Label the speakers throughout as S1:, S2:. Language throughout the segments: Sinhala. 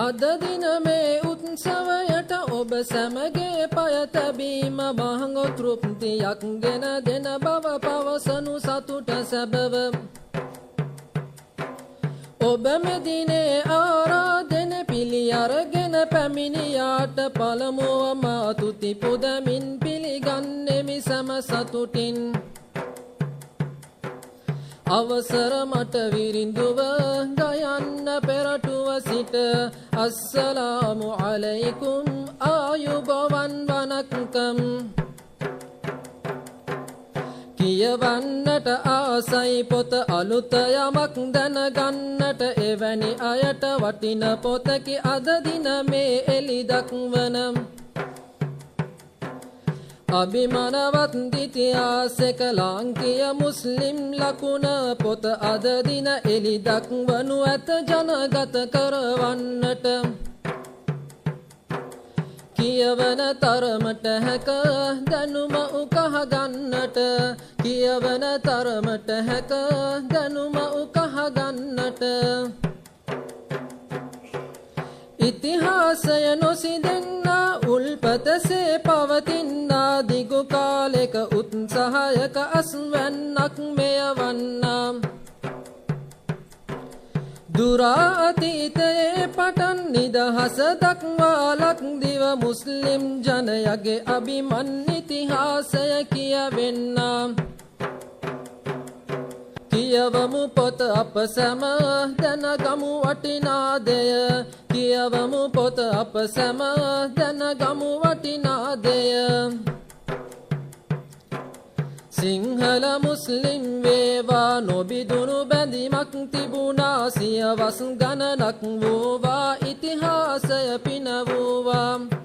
S1: අද දින මේ උත්සවයට ඔබ සැමගේ පය තැබීම මහඟු තෘප්තියක් ගෙන දෙන බව පවසනු සතුට සැබව. ඔබ මෙදිනේ ආරාධන පිළි අරගෙන පැමිණියාට පළමුවම තුති පුදමින් පිළිගන්නෙමි සැම සතුටින්. අවසර මට විරිඳුව ගයන්න පෙරටුව සිට අස්සලාමු අලයිකුම් ආයුබෝවන් වනක්කම්. කියවන්නට ආසයි පොත අලුත යමක් දැනගන්නට එවැනි අයට වටින පොතකි අද දින මේ එලි දක්වන. අභිමානවත් ඉතිහාසයක ලාංකීය මුස්ලිම් ලකුණ පොත අද දින එලි දක්වනු ඇත ජනගත කරවන්නට. කියවන තරමට හැක දැනුම උකහ ගන්නට. කියවන තරමට හැක දැනුම උකහ ගන්නට. ඉතිහාසය නොසිදෙන්නා උල්පතසේ පවතින්නා දිගු කාලෙක උත්සාහයක අස්වැන්නක් මෙය වන්නා. දුරා අතීතයේ පටන් නිදහස දක්වා ලක්දිව මුස්ලිම් ජනයාගේ අභිමන් ඉතිහාසය කියවෙන්නා. කියවමු පොත අප සැම දැනගමු වටිනා දෙය. කියවමු පොත අප සැම දැනගමු වටිනා දෙය. සිංහල මුස්ලිම් වේවා නොබිදුණු බැඳීමක් තිබුණා. සියවස් ගණනක් වූවා ඉතිහාසය පිනවූවා.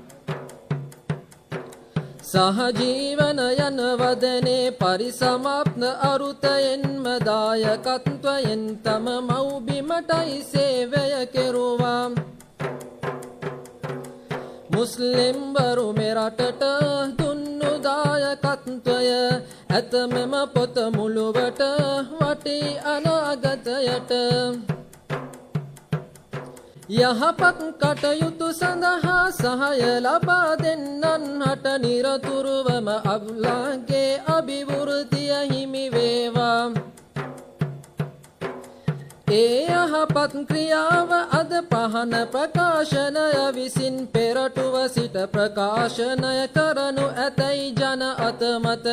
S1: සහජීවන යන වදනේ පරිසමාප්ත අරුතයෙන්ම දායකත්වයෙන් තම මව්බිමටයි සේවය කෙරුවා. මුස්ලිම්වරු මෙරටට දුන්නු දායකත්වය ඇත මෙම පොත මුළුවට වටී අනාගතයට. යහපත් කටයුතු සඳහා සහාය ලබා දෙන්නන් හට නිරතුරුවම අල්ලාහ්ගේ අභිවෘද්ධිය හිමි වේවා. ඒ යහපත් ක්‍රියාව අද පහන ප්‍රකාශනය විසින් පෙරටුව සිට ප්‍රකාශනය කරනු ඇතැයි ජන අතමත.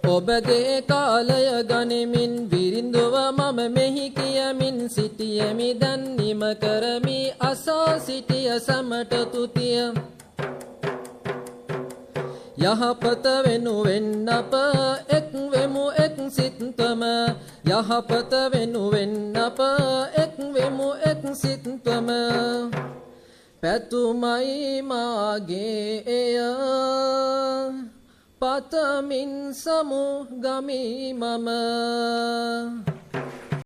S1: ඔබගේ කාලය ගනිමින් විරිඳුව මම මෙහි කියමින් සිටියෙමි දැන් නිම කරමි අසා සිටිය සැමට තුතිය. යහපත වෙනුවෙන් අප එක් වෙමු එක් සිත්වම. යහපත වෙනුවෙන් අප එක් වෙමු එක් සිත්වම. පැතුමයි මාගේ එය පතමින් සමු ගමි මම.